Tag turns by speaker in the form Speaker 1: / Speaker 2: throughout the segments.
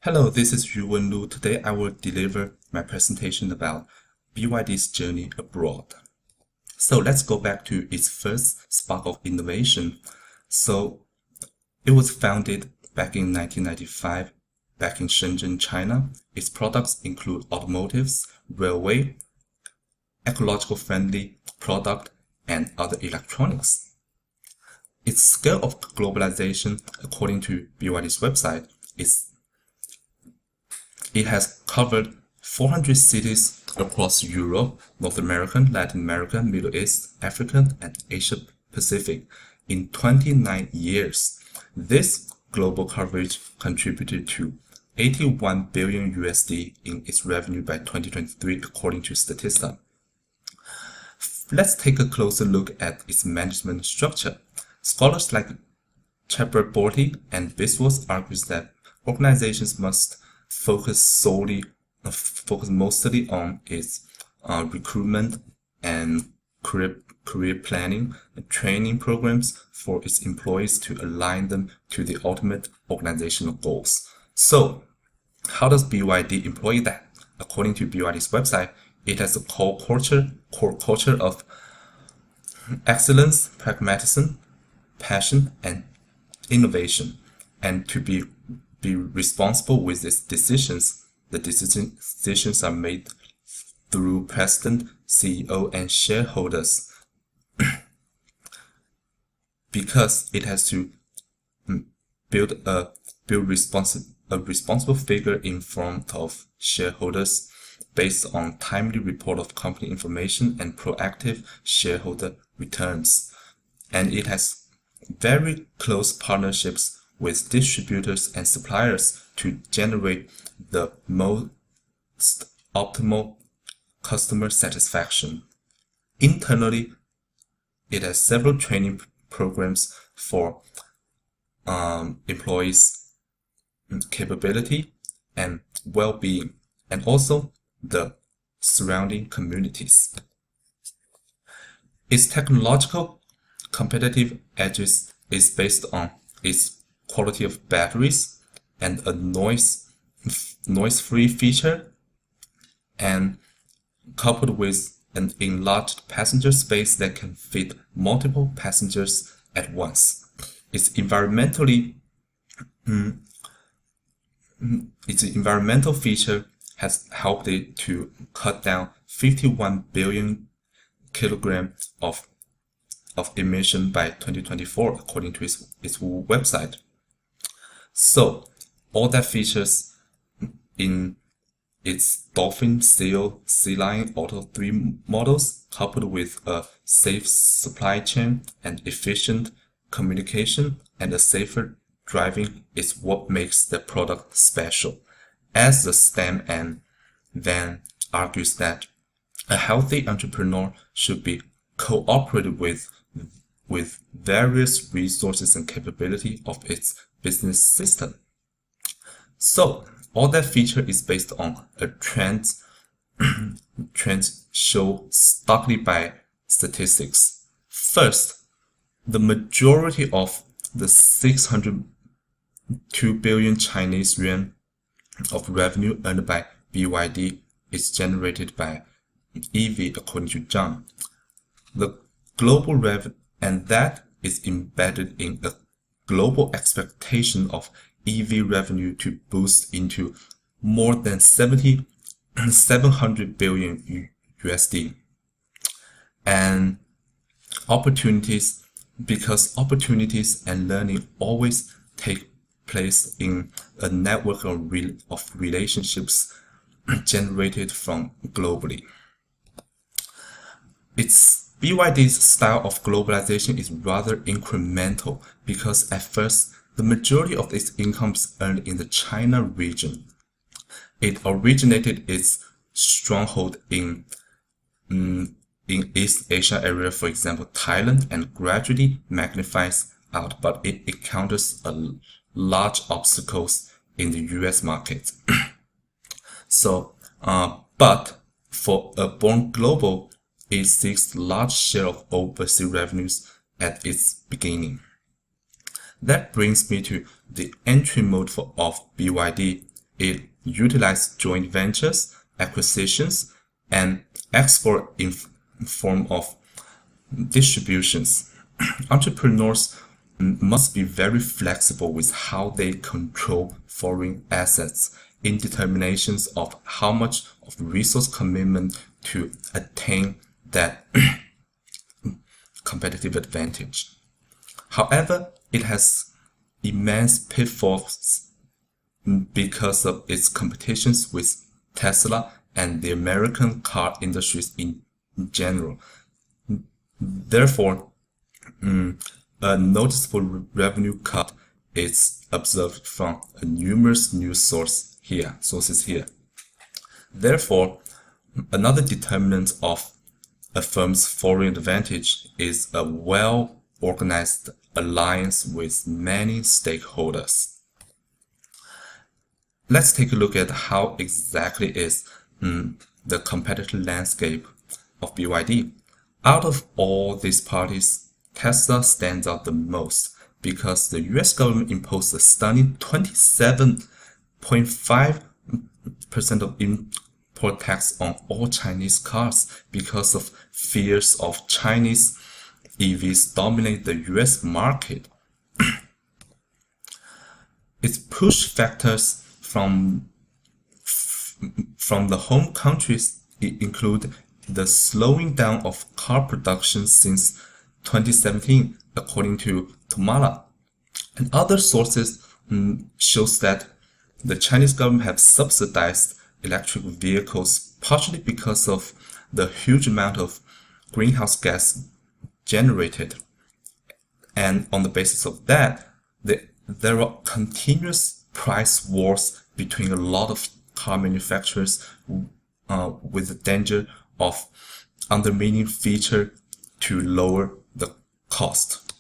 Speaker 1: Hello, this is Yuwen Lu. Today I will deliver my presentation about BYD's journey abroad. So let's go back to its first spark of innovation. So it was founded back in 1995, back in Shenzhen, China. Its products include automotives, railway, ecological friendly product, and other electronics. Its scale of globalization, according to BYD's website, it has covered 400 cities across Europe, North America, Latin America, Middle East, Africa, and Asia Pacific in 29 years. This global coverage contributed to 81 billion USD in its revenue by 2023, according to Statista. Let's take a closer look at its management structure. Scholars like Chakraborty and Biswas argue that organizations must focus mostly on its recruitment and career planning and training programs for its employees to align them to the ultimate organizational goals. So, how does BYD employ that? According to BYD's website, it has a core culture of excellence, pragmatism, passion, and innovation, and to be responsible with its decisions. The decisions are made through president, CEO, and shareholders because it has to build a responsible figure in front of shareholders based on timely report of company information and proactive shareholder returns. And it has very close partnerships with distributors and suppliers to generate the most optimal customer satisfaction. Internally, it has several training programs for employees' capability and well-being, and also the surrounding communities. Its technological competitive edges is based on its quality of batteries and a noise-free feature, and coupled with an enlarged passenger space that can fit multiple passengers at once. Its environmental feature has helped it to cut down 51 billion kilograms of emission by 2024, according to its website. So, all that features in its Dolphin, Seal, Sea Lion Auto 3 models, coupled with a safe supply chain and efficient communication and a safer driving, is what makes the product special. As the Stam and Van argues that a healthy entrepreneur should be cooperated with various resources and capability of its business system. So, all that feature is based on a trend shown starkly by statistics. First, the majority of the 602 billion Chinese yuan of revenue earned by BYD is generated by EV, according to Zhang. The global revenue, and that is embedded in a global expectation of EV revenue to boost into more than 700 billion USD. And opportunities, because opportunities and learning always take place in a network of relationships generated from globally. BYD's style of globalization is rather incremental because at first, the majority of its income is earned in the China region. It originated its stronghold in East Asia area, for example, Thailand, and gradually magnifies out, but it encounters large obstacles in the US market. So, but for a born global, it seeks large share of overseas revenues at its beginning. That brings me to the entry mode of BYD. it utilizes joint ventures, acquisitions, and export in form of distributions. Entrepreneurs must be very flexible with how they control foreign assets in determinations of how much of resource commitment to attain that competitive advantage. However, it has immense pitfalls because of its competitions with Tesla and the American car industries in general. Therefore, a noticeable revenue cut is observed from numerous news sources here. Therefore, another determinant of a firm's foreign advantage is a well-organized alliance with many stakeholders. Let's take a look at how exactly is the competitive landscape of BYD. Out of all these parties, Tesla stands out the most because the US government imposed a stunning 27.5% of import tax on all Chinese cars because of fears of Chinese EVs dominate the US market. Its push factors from the home countries include the slowing down of car production since 2017, according to Tomala. And other sources shows that the Chinese government have subsidized electric vehicles partially because of the huge amount of greenhouse gas generated. And on the basis of that, there are continuous price wars between a lot of car manufacturers with the danger of undermining feature to lower the cost.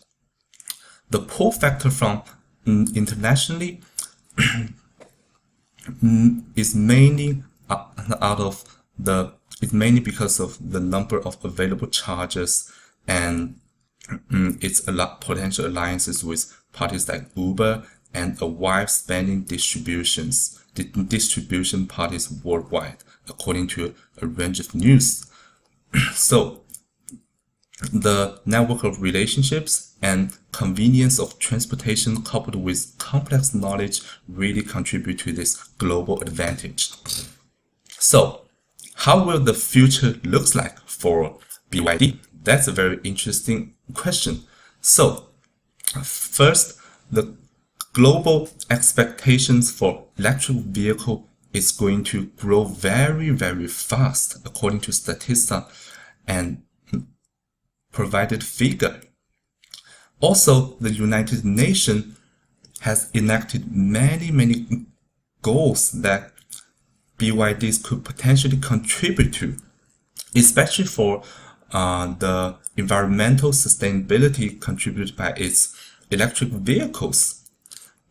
Speaker 1: The pull factor from internationally is mainly because of the number of available chargers and its potential alliances with parties like Uber and a wide-spanning distribution parties worldwide, according to a range of news. So, the network of relationships and convenience of transportation coupled with complex knowledge really contribute to this global advantage. So, how will the future look like for BYD? That's a very interesting question. So, first, the global expectations for electric vehicle is going to grow very, very fast, according to Statista and provided figure. Also, the United Nations has enacted many goals that BYDs could potentially contribute to, especially for the environmental sustainability contributed by its electric vehicles.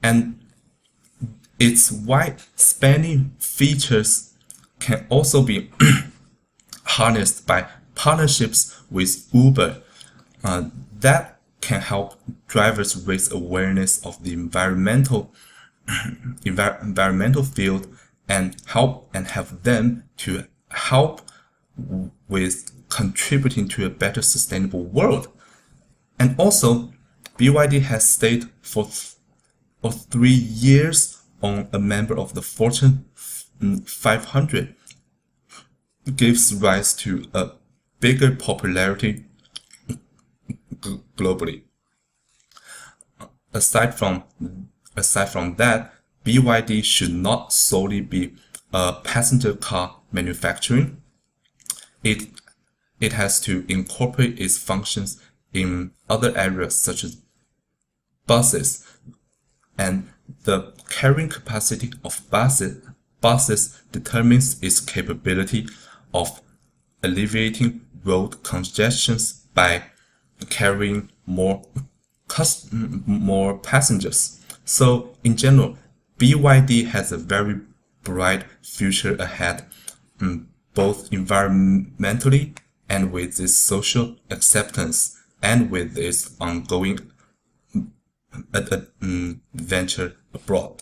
Speaker 1: And its wide-spanning features can also be harnessed by partnerships with Uber that can help drivers raise awareness of the environmental field and have them to help with contributing to a better sustainable world. And also, BYD has stayed for 3 years on a member of the Fortune 500, gives rise to a bigger popularity globally. Aside from that, BYD should not solely be a passenger car manufacturing. It has to incorporate its functions in other areas such as buses, and the carrying capacity of buses determines its capability of alleviating road congestions by carrying more passengers. So in general, BYD has a very bright future ahead, both environmentally and with its social acceptance and with its ongoing venture abroad.